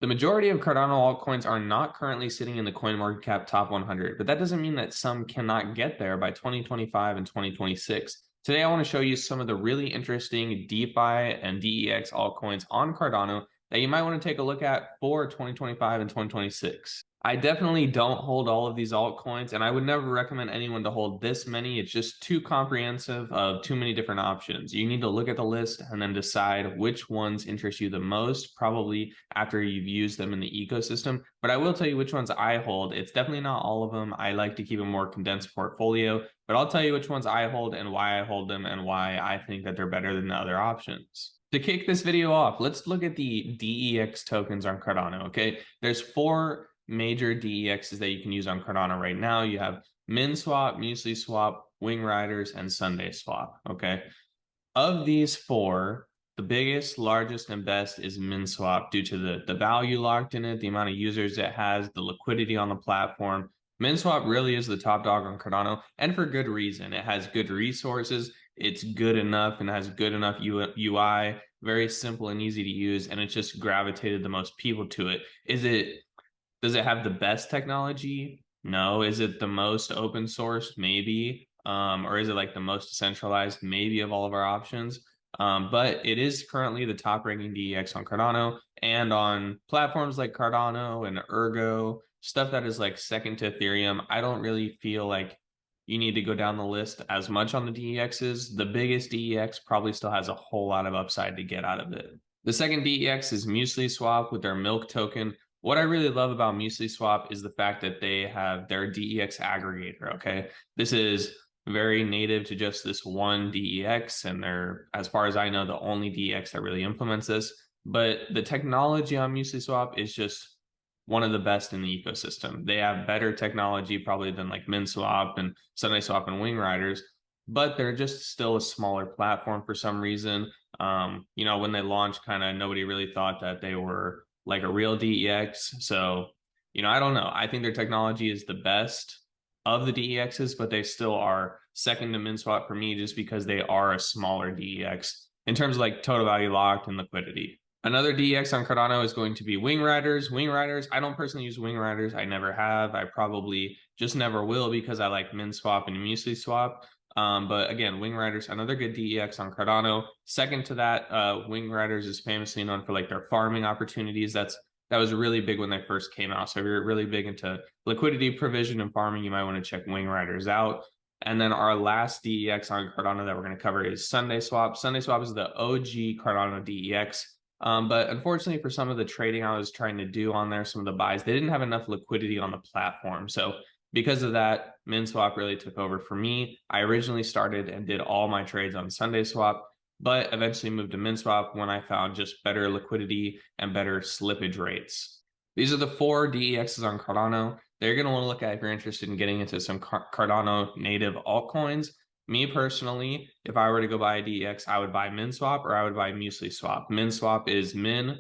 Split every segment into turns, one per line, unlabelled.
The majority of Cardano altcoins are not currently sitting in the CoinMarketCap top 100, but that doesn't mean that some cannot get there by 2025 and 2026. Today, I want to show you some of the really interesting DeFi and DEX altcoins on Cardano that you might want to take a look at for 2025 and 2026. I definitely don't hold all of these altcoins, and I would never recommend anyone to hold this many. It's just too comprehensive of too many different options. You need to look at the list and then decide which ones interest you the most, probably after you've used them in the ecosystem. But I will tell you which ones I hold. It's definitely not all of them. I like to keep a more condensed portfolio, but I'll tell you which ones I hold and why I hold them and why I think that they're better than the other options. To kick this video off, let's look at the DEX tokens on Cardano, okay? There's four major DEXs that you can use on Cardano right now. You have MinSwap, MuesliSwap, Wing Riders, and Sunday Swap, okay? Of these four, the biggest, largest, and best is MinSwap due to the value locked in it, the amount of users it has, the liquidity on the platform. MinSwap really is the top dog on Cardano, and for good reason. It has good resources, it's good enough, and has good enough UI, very simple and easy to use, and it just gravitated the most people to it. Does it have the best technology? No. Is it the most open source? Maybe. Or is it like the most decentralized? Maybe of all of our options. But it is currently the top ranking DEX on Cardano and on platforms like Cardano and Ergo, stuff that is like second to Ethereum. I don't really feel like you need to go down the list as much on the DEXs. The biggest DEX probably still has a whole lot of upside to get out of it. The second DEX is MuesliSwap with their Milk token. What I really love about MuesliSwap is the fact that they have their DEX aggregator, okay? This is very native to just this one DEX, and they're, as far as I know, the only DEX that really implements this. But the technology on MuesliSwap is just one of the best in the ecosystem. They have better technology probably than like MinSwap and SundaySwap and Wing Riders, but they're just still a smaller platform for some reason. When they launched, kind of nobody really thought that they were like a real DEX. So, I don't know. I think their technology is the best of the DEXs, but they still are second to MinSwap for me just because they are a smaller DEX in terms of like total value locked and liquidity. Another DEX on Cardano is going to be Wing Riders. Wing Riders, I don't personally use Wing Riders. I never have. I probably just never will because I like MinSwap and MuesliSwap. But again, Wing Riders, another good DEX on Cardano. Second to that, Wing Riders is famously known for like their farming opportunities. That was really big when they first came out. So if you're really big into liquidity provision and farming, you might want to check Wing Riders out. And then our last DEX on Cardano that we're going to cover is SundaySwap. SundaySwap is the OG Cardano DEX. But unfortunately, for some of the trading I was trying to do on there, some of the buys, they didn't have enough liquidity on the platform. So because of that, MinSwap really took over for me. I originally started and did all my trades on SundaySwap, but eventually moved to MinSwap when I found just better liquidity and better slippage rates. These are the four DEXs on Cardano. They're going to want to look at if you're interested in getting into some Cardano native altcoins. Me personally, if I were to go buy a DEX, I would buy MinSwap or I would buy MuesliSwap. MinSwap is Min,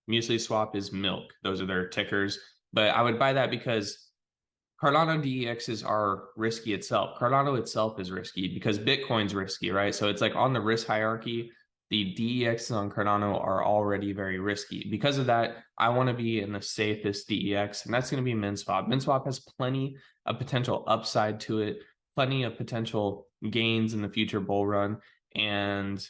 MuesliSwap is Milk. Those are their tickers. But I would buy that because Cardano DEXs are risky itself. Cardano itself is risky because Bitcoin's risky, right? So it's like on the risk hierarchy, the DEXs on Cardano are already very risky. Because of that, I want to be in the safest DEX, and that's going to be MinSwap. MinSwap has plenty of potential upside to it, plenty of potential gains in the future bull run. And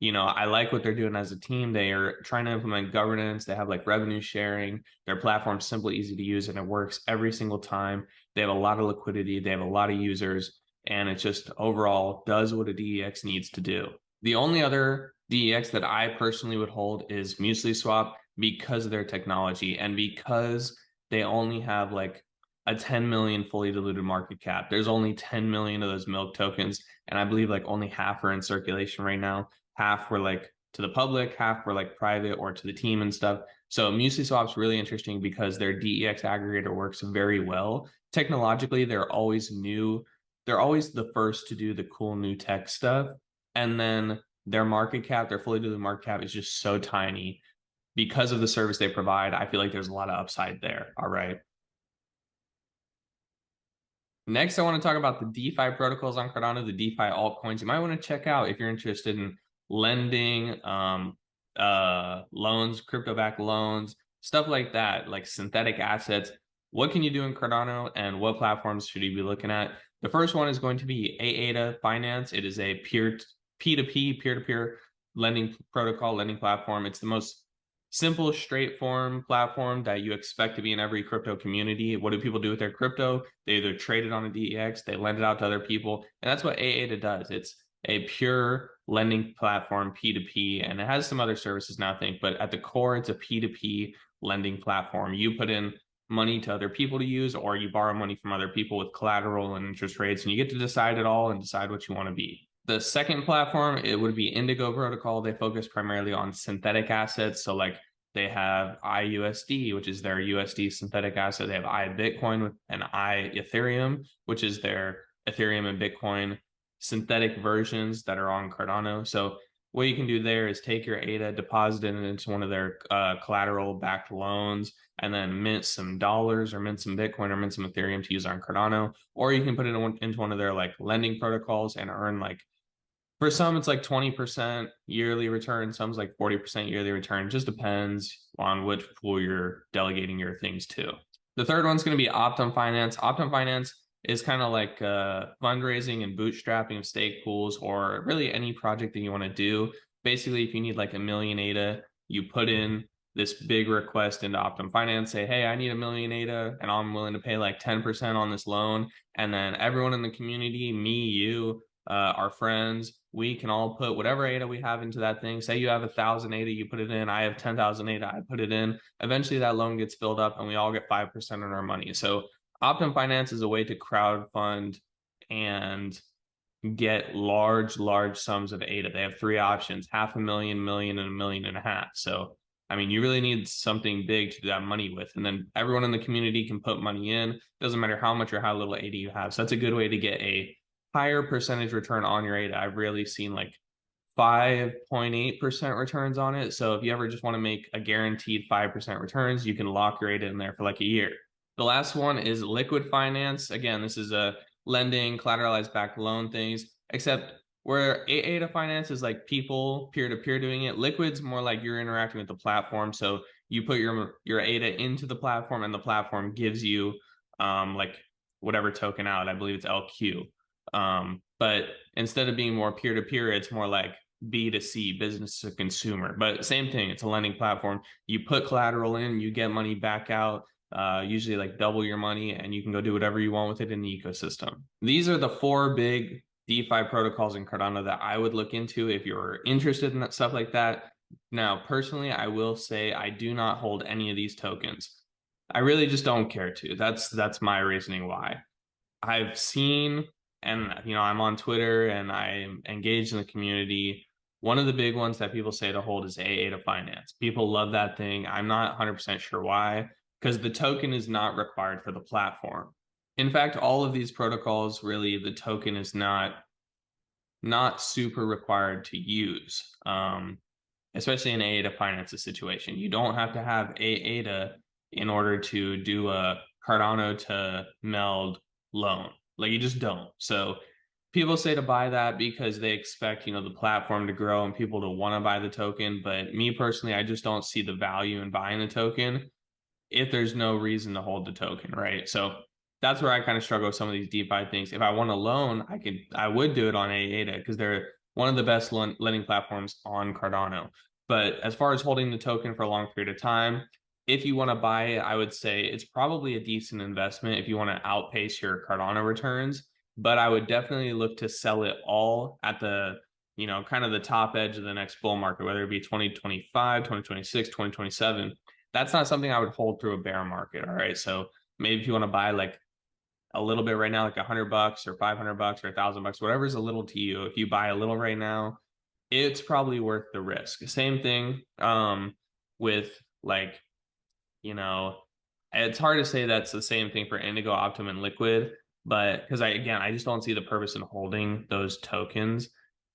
I like what they're doing as a team. They are trying to implement governance. They have like revenue sharing. Their platform's simple, easy to use, and it works every single time. They have a lot of liquidity. They have a lot of users, and it just overall does what a DEX needs to do. The only other DEX that I personally would hold is MuesliSwap because of their technology and because they only have like a 10 million fully diluted market cap. There's only 10 million of those milk tokens, and I believe like only half are in circulation right now. Half were like to the public, half were like private or to the team and stuff. So MuesliSwap's really interesting because their DEX aggregator works very well. Technologically, they're always new. They're always the first to do the cool new tech stuff. And then their market cap, their fully diluted market cap is just so tiny. Because of the service they provide, I feel like there's a lot of upside there. All right. Next, I want to talk about the DeFi protocols on Cardano, the DeFi altcoins. You might want to check out if you're interested in lending, loans, crypto-backed loans, stuff like that, like synthetic assets. What can you do in Cardano and what platforms should you be looking at? The first one is going to be AADA Finance. It is a P2P, peer-to-peer lending protocol, lending platform. It's the most simple, straightforward platform that you expect to be in every crypto community. What do people do with their crypto? They either trade it on a DEX, they lend it out to other people, and that's what AADA does. It's a pure lending platform, P2P, and it has some other services now, I think, but at the core, it's a P2P lending platform. You put in money to other people to use, or you borrow money from other people with collateral and interest rates, and you get to decide it all and decide what you want to be. The second platform, it would be Indigo Protocol. They focus primarily on synthetic assets. So like they have iUSD, which is their USD synthetic asset. They have iBitcoin and iEthereum, which is their Ethereum and Bitcoin synthetic versions that are on Cardano. So what you can do there is take your ADA, deposit it into one of their collateral-backed loans, and then mint some dollars or mint some Bitcoin or mint some Ethereum to use on Cardano. Or you can put it into one of their like lending protocols and earn like, for some, it's like 20% yearly return. Some's like 40% yearly return. It just depends on which pool you're delegating your things to. The third one's going to be Optum Finance. Optum Finance is kind of like fundraising and bootstrapping of stake pools, or really any project that you want to do. Basically, if you need like 1 million ADA, you put in this big request into Optum Finance, say, hey, I need 1 million ADA and I'm willing to pay like 10% on this loan. And then everyone in the community, me, you, our friends, we can all put whatever ADA we have into that thing. Say you have 1,000 ADA, you put it in. I have 10,000 ADA, I put it in. Eventually that loan gets filled up and we all get 5% on our money. So Optum Finance is a way to crowdfund and get large sums of ADA. They have 3 options: 500,000, million, and 1.5 million. So I mean, you really need something big to do that money with. And then everyone in the community can put money in. Doesn't matter how much or how little ADA you have. So that's a good way to get a higher percentage return on your ADA. I've really seen like 5.8% returns on it. So if you ever just want to make a guaranteed 5% returns, you can lock your ADA in there for like a year. The last one is Liquid Finance. Again, this is a lending, collateralized backed loan things, except where ADA Finance is like people peer-to-peer doing it. Liquid's more like you're interacting with the platform. So you put your ADA into the platform and the platform gives you like whatever token out. I believe it's LQ. But instead of being more peer-to-peer, it's more like B2C, business to consumer. But same thing, it's a lending platform. You put collateral in, you get money back out, usually like double your money, and you can go do whatever you want with it in the ecosystem. These are the 4 big DeFi protocols in Cardano that I would look into if you're interested in that stuff like that. Now, personally, I will say I do not hold any of these tokens. I really just don't care to. That's my reasoning why. I've seen, and I'm on Twitter and I'm engaged in the community. One of the big ones that people say to hold is AADA Finance. People love that thing. I'm not 100% sure why, because the token is not required for the platform. In fact, all of these protocols, really, the token is not super required to use, especially in AADA Finance's situation. You don't have to have AADA in order to do a Cardano to Meld loan. Like, you just don't. So people say to buy that because they expect, the platform to grow and people to want to buy the token. But me personally, I just don't see the value in buying the token if there's no reason to hold the token, right? So that's where I kind of struggle with some of these DeFi things. If I want a loan, I would do it on AADA because they're one of the best lending platforms on Cardano. But as far as holding the token for a long period of time, if you want to buy it, I would say it's probably a decent investment if you want to outpace your Cardano returns. But I would definitely look to sell it all at the, kind of the top edge of the next bull market, whether it be 2025, 2026, 2027. That's not something I would hold through a bear market. All right. So maybe if you want to buy like a little bit right now, like $100 or $500 or $1,000, whatever is a little to you. If you buy a little right now, it's probably worth the risk. Same thing with like, it's hard to say that's the same thing for Indigo, Optum, and Liquid, but because I just don't see the purpose in holding those tokens.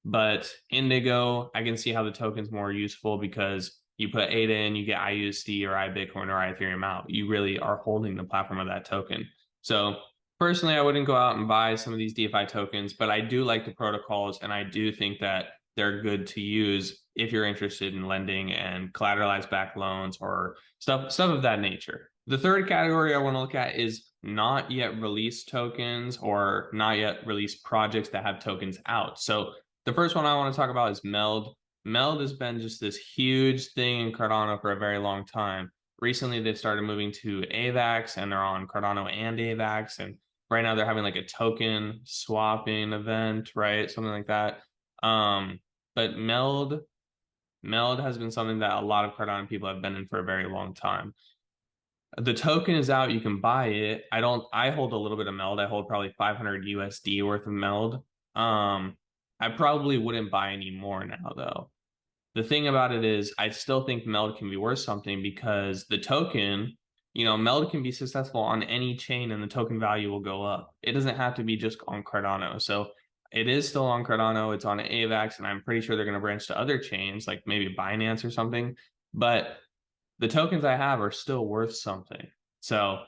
But Indigo, I can see how the token's more useful because you put ADA in, you get iUSD or iBitcoin or iEthereum out. You really are holding the platform of that token. So personally, I wouldn't go out and buy some of these DeFi tokens, but I do like the protocols, and I do think that they're good to use if you're interested in lending and collateralized back loans or stuff of that nature. The third category I want to look at is not yet released tokens or not yet released projects that have tokens out. So the first one I want to talk about is Meld. Meld has been just this huge thing in Cardano for a very long time. Recently, they've started moving to AVAX and they're on Cardano and AVAX. And right now they're having like a token swapping event, right? Something like that. But Meld has been something that a lot of Cardano people have been in for a very long time. The token is out, you can buy it. I hold a little bit of Meld. I hold probably 500 USD worth of Meld. I probably wouldn't buy any more now though. The thing about it is I still think Meld can be worth something because the token, Meld can be successful on any chain and the token value will go up. It doesn't have to be just on Cardano. So it is still on Cardano. It's on AVAX, and I'm pretty sure they're going to branch to other chains like maybe Binance or something. But the tokens I have are still worth something. So,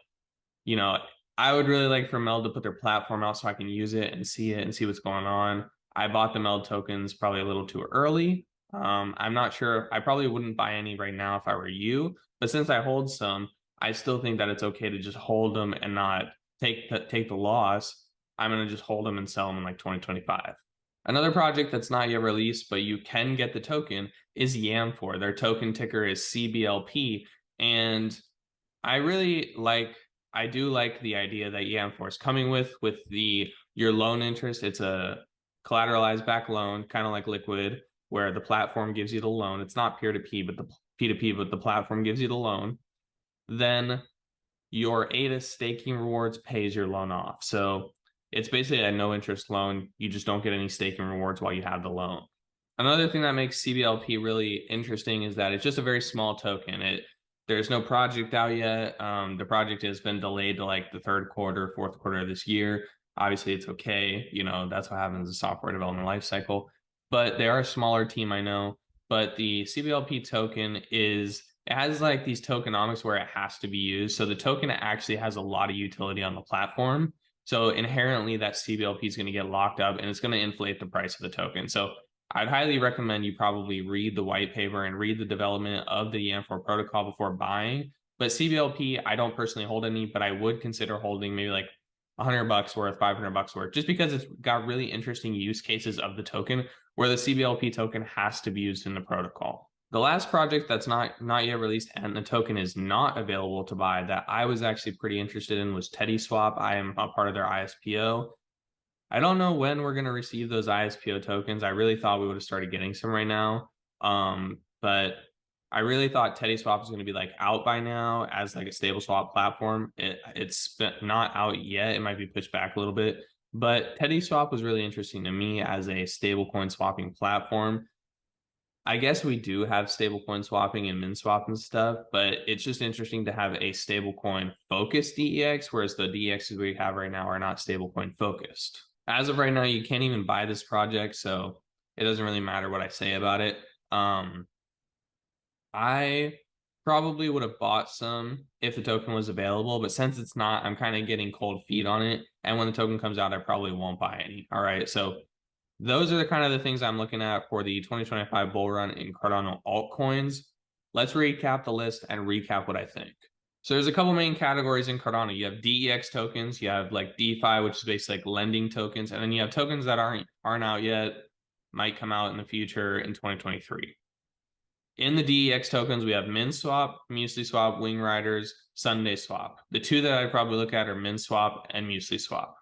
I would really like for Meld to put their platform out so I can use it and see what's going on. I bought the Meld tokens probably a little too early. I'm not sure. I probably wouldn't buy any right now if I were you. But since I hold some, I still think that it's okay to just hold them and not take the loss. I'm going to just hold them and sell them in like 2025. Another project that's not yet released, but you can get the token is Yam4. Their token ticker is CBLP. And I do like the idea that Yam4 is coming with your loan interest. It's a collateralized back loan, kind of like Liquid, where the platform gives you the loan. It's not peer-to-peer, but the platform gives you the loan. Then your ADA staking rewards pays your loan off. So it's basically a no interest loan. You just don't get any staking rewards while you have the loan. Another thing that makes CBLP really interesting is that it's just a very small token. There's no project out yet. The project has been delayed to like the third quarter, fourth quarter of this year. Obviously, it's okay. That's what happens in software development lifecycle. But they are a smaller team, I know. But the CBLP token it has like these tokenomics where it has to be used. So the token actually has a lot of utility on the platform. So inherently that CBLP is going to get locked up and it's going to inflate the price of the token. So I'd highly recommend you probably read the white paper and read the development of the Yam4 protocol before buying. But CBLP, I don't personally hold any, but I would consider holding maybe like $100 worth, $500 worth, just because it's got really interesting use cases of the token where the CBLP token has to be used in the protocol. The last project that's not yet released and the token is not available to buy that I was actually pretty interested in was TeddySwap. I am a part of their ISPO. I don't know when we're going to receive those ISPO tokens. I really thought we would have started getting some right now. But I really thought TeddySwap was going to be like out by now as like a stable swap platform. It's not out yet. It might be pushed back a little bit. But TeddySwap was really interesting to me as a stablecoin swapping platform. I guess we do have stablecoin swapping and MinSwap and stuff, but it's just interesting to have a stablecoin focused DEX, whereas the DEXs we have right now are not stablecoin focused. As of right now, you can't even buy this project, so it doesn't really matter what I say about it. I probably would have bought some if the token was available, but since it's not, I'm kind of getting cold feet on it. And when the token comes out, I probably won't buy any. All right, so those are the kind of the things I'm looking at for the 2025 bull run in Cardano altcoins. Let's recap the list and recap what I think. So there's a couple main categories in Cardano. You have DEX tokens, you have like DeFi, which is basically like lending tokens, and then you have tokens that aren't out yet, might come out in the future in 2023. In the DEX tokens, we have MinSwap, MuesliSwap, Wing Riders, Sunday Swap. The two that I'd probably look at are MinSwap and MuesliSwap.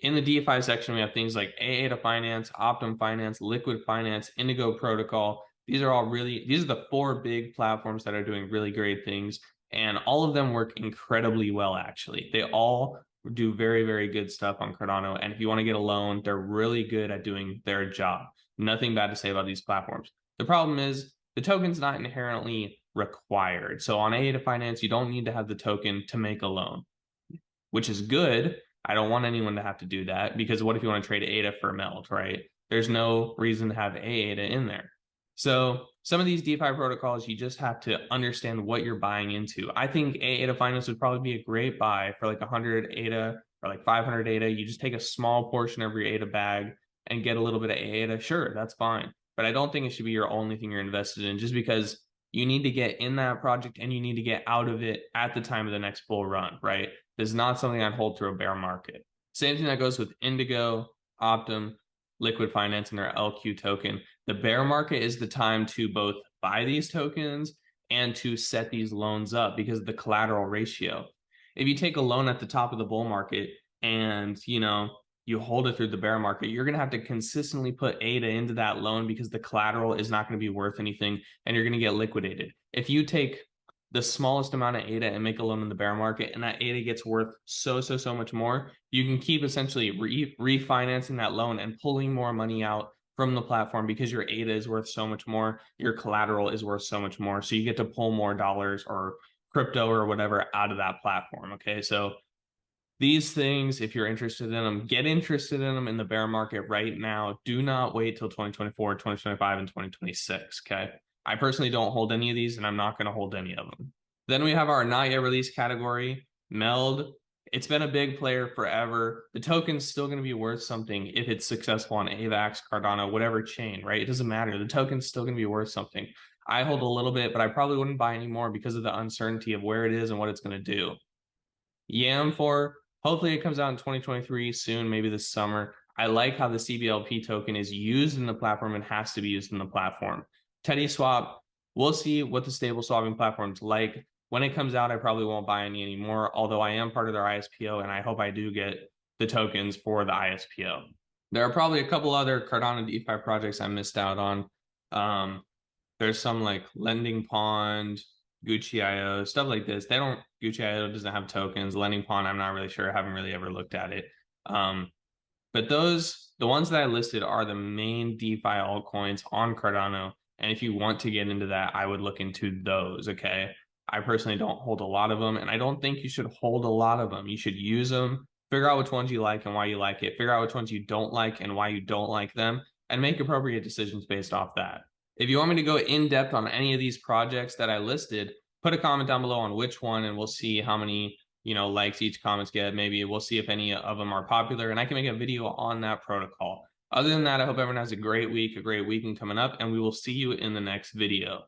In the DeFi section, we have things like AADA Finance, Optum Finance, Liquid Finance, Indigo Protocol. These are the four big platforms that are doing really great things. And all of them work incredibly well, actually. They all do very, very good stuff on Cardano. And if you want to get a loan, they're really good at doing their job. Nothing bad to say about these platforms. The problem is the token's not inherently required. So on AADA Finance, you don't need to have the token to make a loan, which is good. I don't want anyone to have to do that because what if you want to trade ADA for Meld, right? There's no reason to have ADA in there. So some of these DeFi protocols, you just have to understand what you're buying into. I think ADA Finance would probably be a great buy for like 100 ADA or like 500 ADA. You just take a small portion of your ADA bag and get a little bit of ADA, sure, that's fine. But I don't think it should be your only thing you're invested in, just because you need to get in that project and you need to get out of it at the time of the next bull run, right? This is not something I'd hold through a bear market. Same thing that goes with Indigo, Optum, Liquid Finance, and their LQ token. The bear market is the time to both buy these tokens and to set these loans up because of the collateral ratio. If you take a loan at the top of the bull market and, you hold it through the bear market, you're going to have to consistently put ADA into that loan because the collateral is not going to be worth anything and you're going to get liquidated. If you take the smallest amount of ADA and make a loan in the bear market and that ADA gets worth so much more, you can keep essentially refinancing that loan and pulling more money out from the platform because your ADA is worth so much more, your collateral is worth so much more. So you get to pull more dollars or crypto or whatever out of that platform. Okay. So these things, if you're interested in them, get interested in them in the bear market right now. Do not wait till 2024, 2025, and 2026. Okay. I personally don't hold any of these and I'm not going to hold any of them. Then we have our not yet released category, Meld. It's been a big player forever. The token's still going to be worth something if it's successful on AVAX, Cardano, whatever chain, right? It doesn't matter. The token's still going to be worth something. I hold a little bit, but I probably wouldn't buy any more because of the uncertainty of where it is and what it's going to do. YAM4, hopefully it comes out in 2023 soon, maybe this summer. I like how the CBLP token is used in the platform and has to be used in the platform. TeddySwap, we'll see what the stable swapping platform's like. When it comes out, I probably won't buy any anymore, although I am part of their ISPO, and I hope I do get the tokens for the ISPO. There are probably a couple other Cardano DeFi projects I missed out on. There's some like Lending Pond, Gucci.io, stuff like this. Gucci.io doesn't have tokens. Lending Pond, I'm not really sure. I haven't really ever looked at it. But the ones that I listed are the main DeFi altcoins on Cardano. And if you want to get into that, I would look into those, okay? I personally don't hold a lot of them, and I don't think you should hold a lot of them. You should use them, figure out which ones you like and why you like it, figure out which ones you don't like and why you don't like them, and make appropriate decisions based off that. If you want me to go in depth on any of these projects that I listed, put a comment down below on which one, and we'll see how many likes each comments get. Maybe we'll see if any of them are popular, and I can make a video on that protocol. Other than that, I hope everyone has a great week, a great weekend coming up, and we will see you in the next video.